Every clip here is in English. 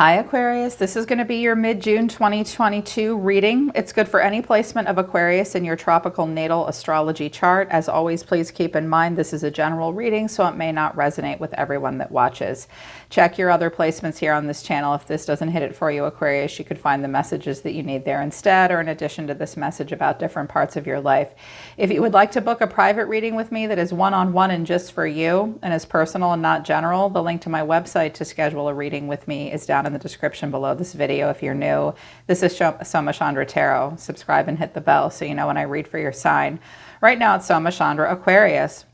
Hi Aquarius, this is going to be your mid-June 2022 reading. It's good for any placement of Aquarius in your tropical natal astrology chart. As always, please keep in mind this is a general reading, so it may not resonate with everyone that watches. Check your other placements here on this channel. If this doesn't hit it for you, Aquarius, you could find the messages that you need there instead, or in addition to this message about different parts of your life. If you would like to book a private reading with me that is one-on-one and just for you and is personal and not general, the link to my website to schedule a reading with me is down in the description below this video. If you're new, this is Soma Chandra Tarot. Subscribe and hit the bell so you know when I read for your sign. Right now it's Soma Chandra Aquarius.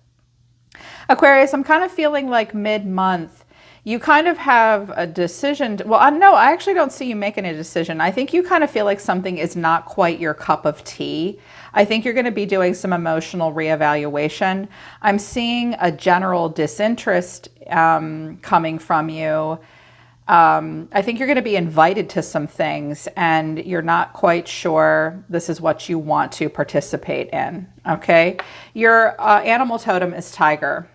Aquarius, I'm kind of feeling like mid-month you kind of have a decision. No, I actually don't see you making a decision. I think you kind of feel like something is not quite your cup of tea. I think you're going to be doing some emotional reevaluation. I'm seeing a general disinterest coming from you. I think you're going to be invited to some things and you're not quite sure this is what you want to participate in, okay? Your animal totem is tiger.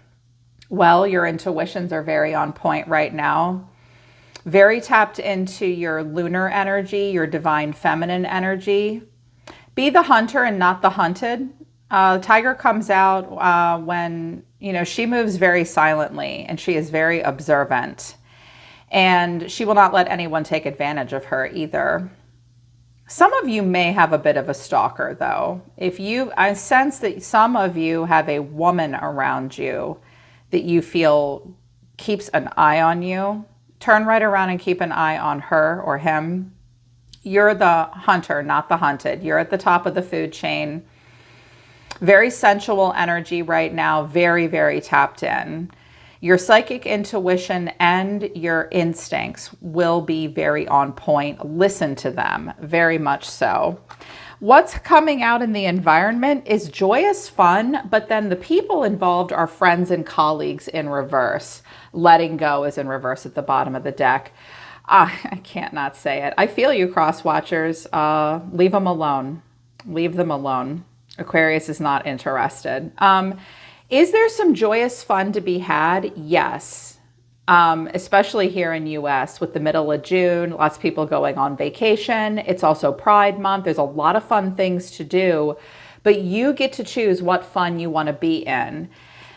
Well, your intuitions are very on point right now. Very tapped into your lunar energy, your divine feminine energy. Be the hunter and not the hunted. Tiger comes out when, she moves very silently and she is very observant. And she will not let anyone take advantage of her either. Some of you may have a bit of a stalker though. I sense that some of you have a woman around you that you feel keeps an eye on you. Turn right around and keep an eye on her or him. You're the hunter, not the hunted. You're at the top of the food chain. Very sensual energy right now, very, very tapped in. Your psychic intuition and your instincts will be very on point. Listen to them, very much so. What's coming out in the environment is joyous fun, but then the people involved are friends and colleagues in reverse. Letting go is in reverse at the bottom of the deck. I can't not say it. I feel you, cross watchers. Leave them alone. Leave them alone. Aquarius is not interested. Is there some joyous fun to be had? Yes. Especially here in US with the middle of June, lots of people going on vacation. It's also Pride Month. There's a lot of fun things to do, but you get to choose what fun you want to be in.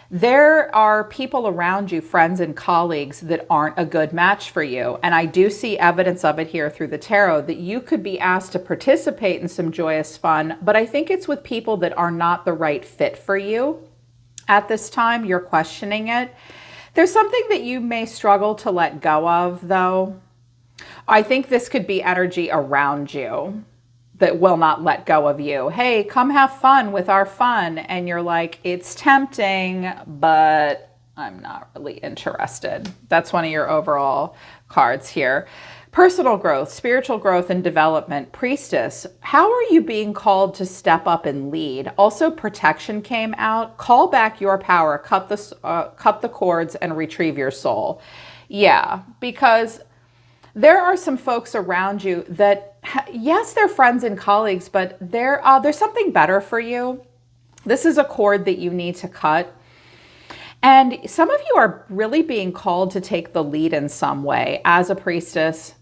There are people around you, friends and colleagues, that aren't a good match for you. And I do see evidence of it here through the tarot that you could be asked to participate in some joyous fun, but I think it's with people that are not the right fit for you. At this time, you're questioning it. There's something that you may struggle to let go of, though. I think this could be energy around you that will not let go of you. Hey, come have fun with our fun. And you're like, it's tempting, but I'm not really interested. That's one of your overall cards here. Personal growth, spiritual growth and development. Priestess, how are you being called to step up and lead? Also, protection came out. Call back your power, cut the cords and retrieve your soul. Yeah, because there are some folks around you that, yes, they're friends and colleagues, but there's something better for you. This is a cord that you need to cut. And some of you are really being called to take the lead in some way as a priestess.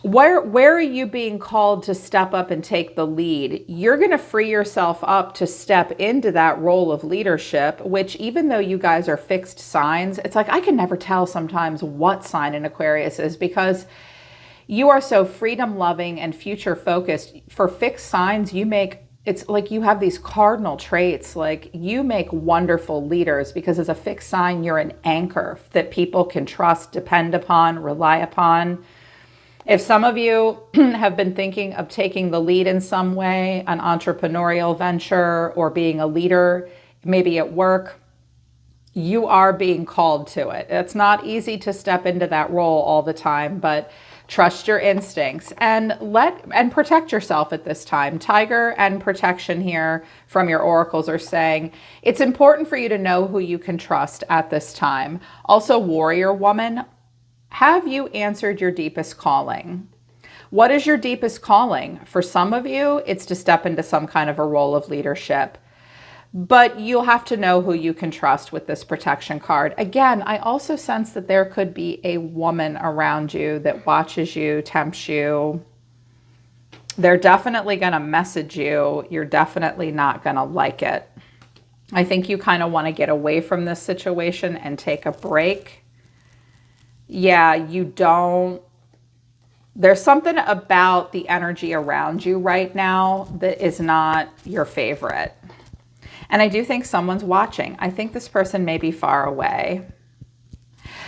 Where are you being called to step up and take the lead? You're going to free yourself up to step into that role of leadership, which even though you guys are fixed signs, it's like I can never tell sometimes what sign an Aquarius is because you are so freedom loving and future focused. For fixed signs, it's like you have these cardinal traits, like you make wonderful leaders because as a fixed sign, you're an anchor that people can trust, depend upon, rely upon. If some of you have been thinking of taking the lead in some way, an entrepreneurial venture or being a leader, maybe at work, you are being called to it. It's not easy to step into that role all the time, but trust your instincts and protect yourself at this time. Tiger and protection here from your oracles are saying it's important for you to know who you can trust at this time. Also, warrior woman, have you answered your deepest calling? What is your deepest calling? For some of you, it's to step into some kind of a role of leadership. But you'll have to know who you can trust with this protection card. Again, I also sense that there could be a woman around you that watches you, tempts you. They're definitely going to message you. You're definitely not going to like it. I think you kind of want to get away from this situation and take a break. Yeah, you don't. There's something about the energy around you right now that is not your favorite. And I do think someone's watching. I think this person may be far away.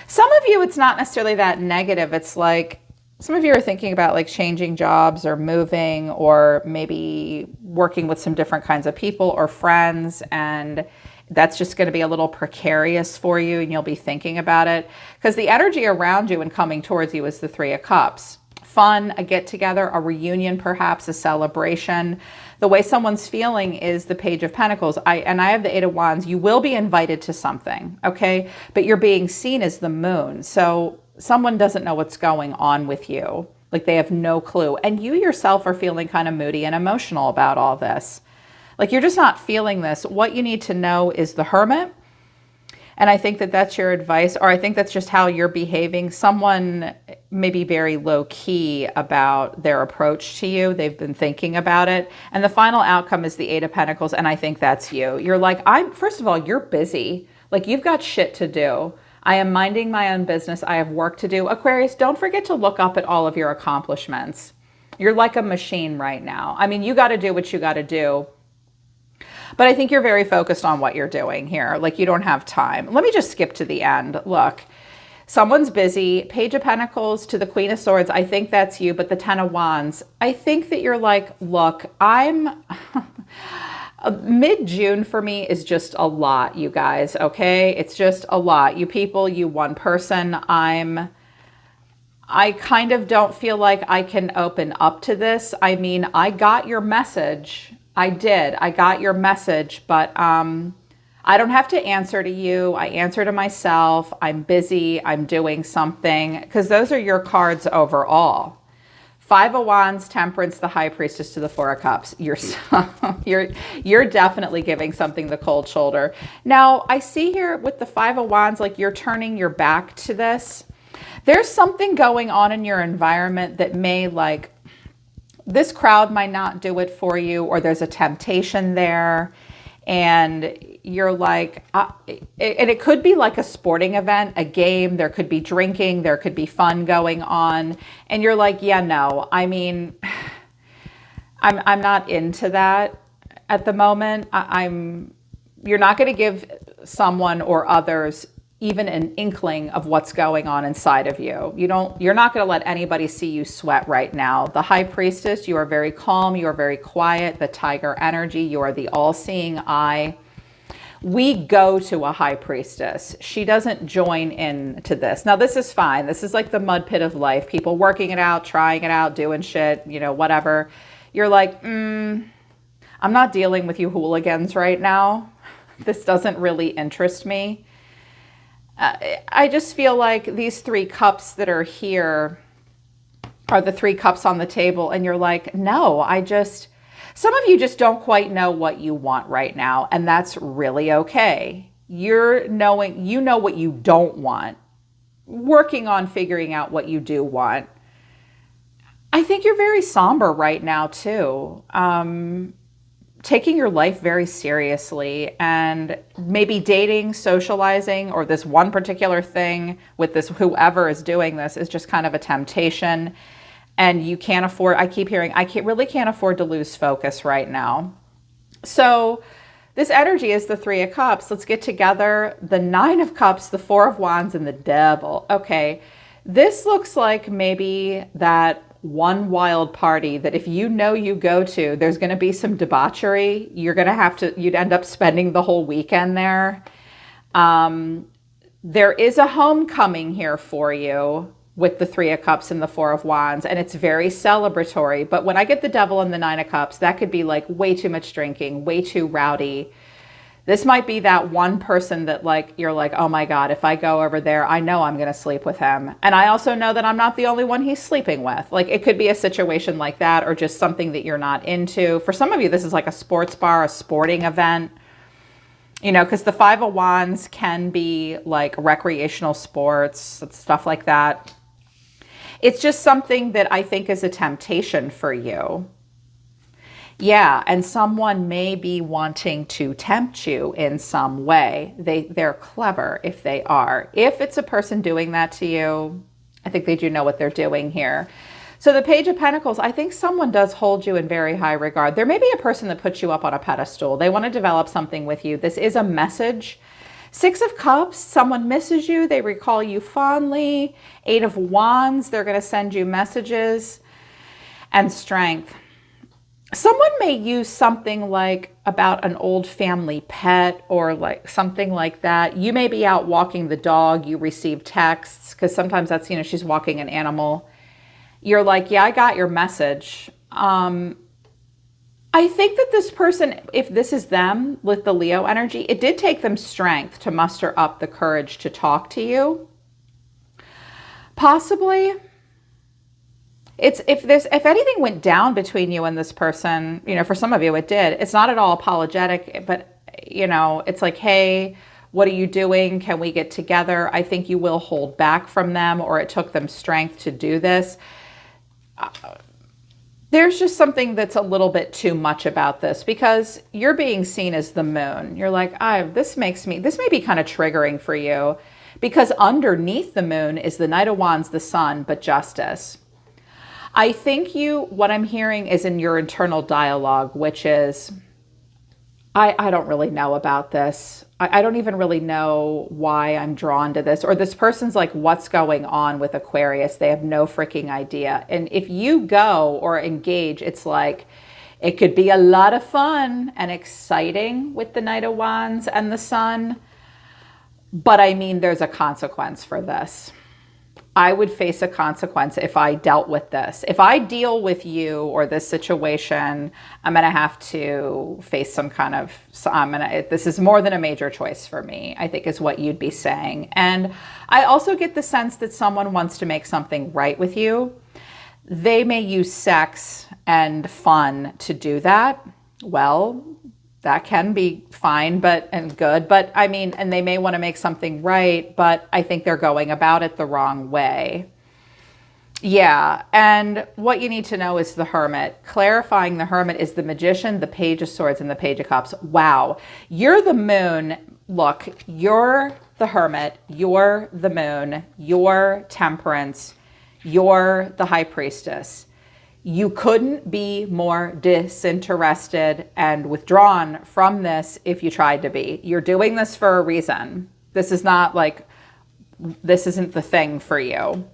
Some of you, it's not necessarily that negative. It's like some of you are thinking about like changing jobs or moving or maybe working with some different kinds of people or friends. And that's just going to be a little precarious for you. And you'll be thinking about it because the energy around you and coming towards you is the Three of Cups. Fun, a get together, a reunion, perhaps a celebration. The way someone's feeling is the Page of Pentacles. I have the Eight of Wands. You will be invited to something, okay? But you're being seen as the moon. So someone doesn't know what's going on with you. Like they have no clue. And you yourself are feeling kind of moody and emotional about all this. Like you're just not feeling this. What you need to know is the Hermit. And I think that that's your advice, or I think that's just how you're behaving. Someone may be very low key about their approach to you. They've been thinking about it. And the final outcome is the Eight of Pentacles. And I think that's you. You're like, first of all, you're busy. Like you've got shit to do. I am minding my own business. I have work to do. Aquarius, don't forget to look up at all of your accomplishments. You're like a machine right now. I mean, you got to do what you got to do. But I think you're very focused on what you're doing here. Like you don't have time. Let me just skip to the end. Look, someone's busy. Page of Pentacles to the Queen of Swords. I think that's you. But the Ten of Wands, I think that you're like, look, mid-June for me is just a lot, you guys. Okay. It's just a lot. You people, you one person. I kind of don't feel like I can open up to this. I mean, I got your message. I did. I got your message, but I don't have to answer to you. I answer to myself. I'm busy. I'm doing something because those are your cards overall. Five of Wands, Temperance, the High Priestess to the Four of Cups. You're definitely giving something the cold shoulder. Now, I see here with the Five of Wands, like you're turning your back to this. There's something going on in your environment that may like, this crowd might not do it for you, or there's a temptation there. And you're like, and it could be like a sporting event, a game. There could be drinking. There could be fun going on. And you're like, yeah, no, I mean, I'm not into that at the moment. You're not going to give someone or others even an inkling of what's going on inside of you. You're not going to let anybody see you sweat right now. The High Priestess, you are very calm. You are very quiet. The Tiger energy, you are the all-seeing eye. We go to a High Priestess. She doesn't join in to this. Now, this is fine. This is like the mud pit of life. People working it out, trying it out, doing shit, whatever. You're like, I'm not dealing with you hooligans right now. This doesn't really interest me. I just feel like these three cups that are here are the three cups on the table. And you're like, no, some of you just don't quite know what you want right now. And that's really okay. You know what you don't want. Working on figuring out what you do want. I think you're very somber right now too. Taking your life very seriously, and maybe dating, socializing, or this one particular thing with this whoever is doing this is just kind of a temptation. And you can't afford, I keep hearing, really can't afford to lose focus right now. So this energy is the Three of Cups. Let's get together. The Nine of Cups, the Four of Wands, and the Devil. Okay, this looks like maybe that one wild party that if you go to, there's going to be some debauchery. You'd end up spending the whole weekend there. There is a homecoming here for you with the Three of Cups and the Four of Wands, and it's very celebratory. But when I get the Devil and the Nine of Cups, that could be like way too much drinking, way too rowdy. This might be that one person that like, you're like, oh my God, if I go over there, I know I'm going to sleep with him. And I also know that I'm not the only one he's sleeping with. Like it could be a situation like that, or just something that you're not into. For some of you, this is like a sports bar, a sporting event. You know, because the Five of Wands can be like recreational sports, stuff like that. It's just something that I think is a temptation for you. Yeah, and someone may be wanting to tempt you in some way. They're clever if they are. If it's a person doing that to you, I think they do know what they're doing here. So the Page of Pentacles, I think someone does hold you in very high regard. There may be a person that puts you up on a pedestal. They want to develop something with you. This is a message. Six of Cups, someone misses you. They recall you fondly. Eight of Wands, they're going to send you messages. And Strength. Someone may use something like about an old family pet or like something like that. You may be out walking the dog. You receive texts because sometimes that's, you know, she's walking an animal. You're like, yeah, I got your message. I think that this person, if this is them with the Leo energy, it did take them strength to muster up the courage to talk to you. Possibly. If anything went down between you and this person, you know, for some of you it did. It's not at all apologetic, but you know, it's like, hey, what are you doing? Can we get together? I think you will hold back from them, or it took them strength to do this. There's just something that's a little bit too much about this because you're being seen as the moon. You're like, this may be kind of triggering for you because underneath the moon is the Knight of Wands, the Sun, but Justice. I think what I'm hearing is in your internal dialogue, which is, I don't really know about this. I don't even really know why I'm drawn to this. Or this person's like, what's going on with Aquarius? They have no freaking idea. And if you go or engage, it's like, it could be a lot of fun and exciting with the Knight of Wands and the Sun. But I mean, there's a consequence for this. I would face a consequence if I dealt with this. If I deal with you or this situation, I'm going to have to face some kind of, this is more than a major choice for me, I think is what you'd be saying. And I also get the sense that someone wants to make something right with you. They may use sex and fun to do that. Well, that can be fine and good, but I mean, and they may want to make something right, but I think they're going about it the wrong way. Yeah, and what you need to know is the Hermit. Clarifying the Hermit is the Magician, the Page of Swords, and the Page of Cups. Wow, you're the moon. Look, you're the Hermit, you're the moon, you're Temperance, you're the High Priestess. You couldn't be more disinterested and withdrawn from this if you tried to be. You're doing this for a reason. This is not like, this isn't the thing for you.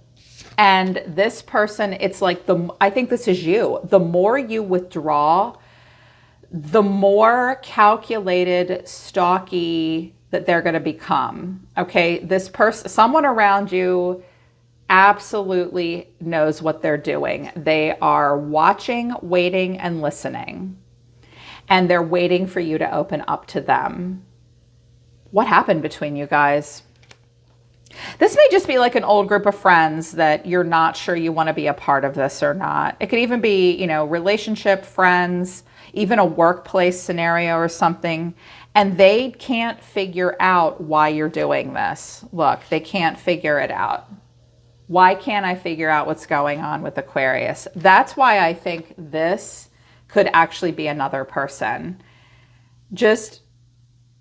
And this person, it's like, I think this is you. The more you withdraw, the more calculated, stalky that they're going to become. Okay, this person, someone around you absolutely knows what they're doing. They are watching, waiting, and listening. And they're waiting for you to open up to them. What happened between you guys? This may just be like an old group of friends that you're not sure you want to be a part of this or not. It could even be, you know, relationship, friends, even a workplace scenario or something. And they can't figure out why you're doing this. Look, they can't figure it out. Why can't I figure out what's going on with Aquarius? That's why I think this could actually be another person. Just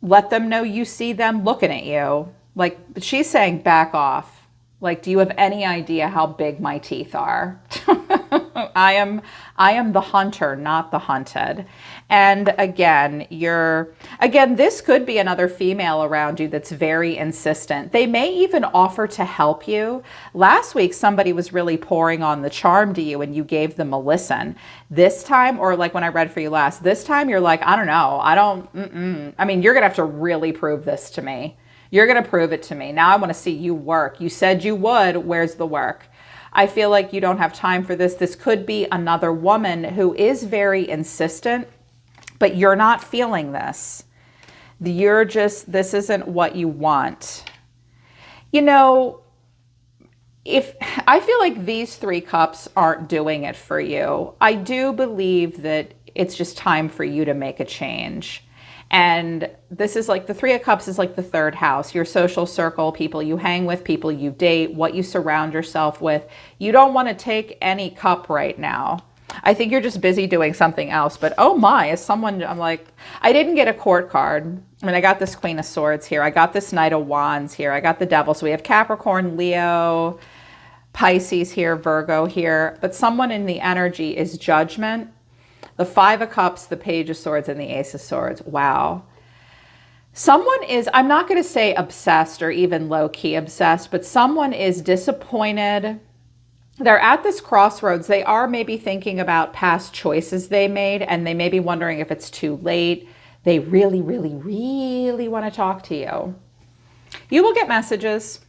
let them know you see them looking at you. Like, she's saying back off. Like, do you have any idea how big my teeth are? I am the hunter, not the hunted. And again, this could be another female around you that's very insistent. They may even offer to help you. Last week, somebody was really pouring on the charm to you and you gave them a listen. This time, or like when I read for you last, this time you're like, I don't know. I mean, you're going to have to really prove this to me. You're going to prove it to me. Now I want to see you work. You said you would. Where's the work? I feel like you don't have time for this. This could be another woman who is very insistent, but you're not feeling this. This isn't what you want. You know, I feel like these three cups aren't doing it for you. I do believe that it's just time for you to make a change. And this is like the Three of Cups is like the third house, your social circle, people you hang with, people you date, what you surround yourself with. You don't want to take any cup right now. I think you're just busy doing something else. But oh my, as someone, I'm like, I didn't get a court card. I mean, I got this Queen of Swords here. I got this Knight of Wands here. I got the Devil. So we have Capricorn, Leo, Pisces here, Virgo here. But someone in the energy is Judgment. The Five of Cups, the Page of Swords, and the Ace of Swords. Wow. Someone is, I'm not going to say obsessed or even low-key obsessed, but someone is disappointed. They're at this crossroads. They are maybe thinking about past choices they made, and they may be wondering if it's too late. They really, really, really want to talk to you. You will get messages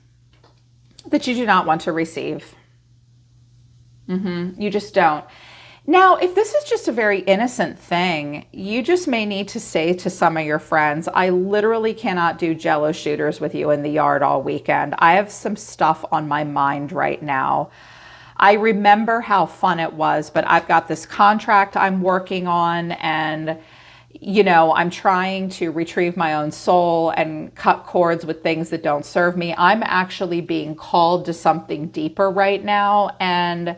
that you do not want to receive. You just don't. Now, if this is just a very innocent thing, you just may need to say to some of your friends, I literally cannot do Jello shooters with you in the yard all weekend. I have some stuff on my mind right now. I remember how fun it was, but I've got this contract I'm working on, and you know, I'm trying to retrieve my own soul and cut cords with things that don't serve me. I'm actually being called to something deeper right now, and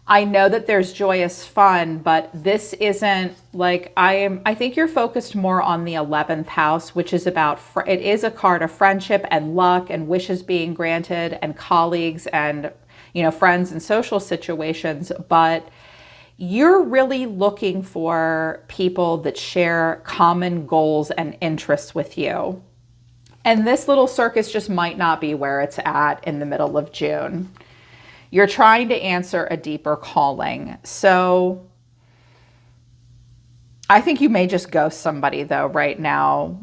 I know that there's joyous fun, but this isn't like I think you're focused more on the 11th house, which is about, it is a card of friendship and luck and wishes being granted and colleagues and, you know, friends and social situations. But you're really looking for people that share common goals and interests with you. And this little circus just might not be where it's at in the middle of June. You're trying to answer a deeper calling. So I think you may just ghost somebody though right now.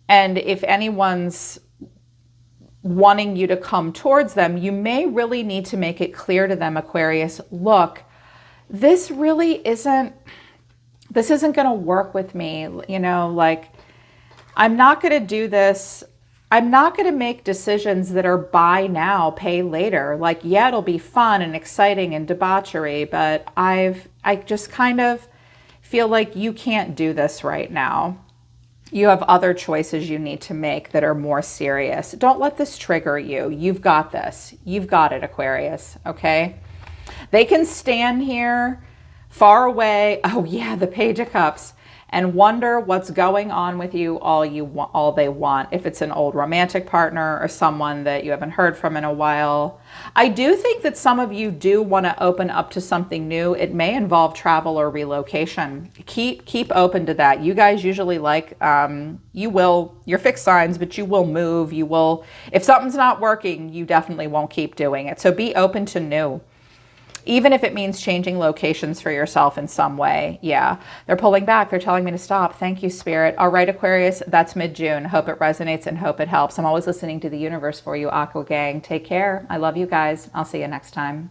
And if anyone's wanting you to come towards them, you may really need to make it clear to them, Aquarius, look, this really isn't going to work with me. You know, like, I'm not going to do this. I'm not going to make decisions that are buy now, pay later. Like, yeah, it'll be fun and exciting and debauchery, but I just kind of feel like you can't do this right now. You have other choices you need to make that are more serious. Don't let this trigger you. You've got this. You've got it, Aquarius, okay? They can stand here far away. Oh yeah, the Page of Cups. And wonder what's going on with you all they want. If it's an old romantic partner or someone that you haven't heard from in a while. I do think that some of you do want to open up to something new. It may involve travel or relocation. Keep open to that. You guys usually like, you're fixed signs, but you will move. You will, if something's not working, you definitely won't keep doing it. So be open to new. Even if it means changing locations for yourself in some way. Yeah, they're pulling back. They're telling me to stop. Thank you, Spirit. All right, Aquarius, that's mid-June. Hope it resonates and hope it helps. I'm always listening to the universe for you, Aqua Gang. Take care. I love you guys. I'll see you next time.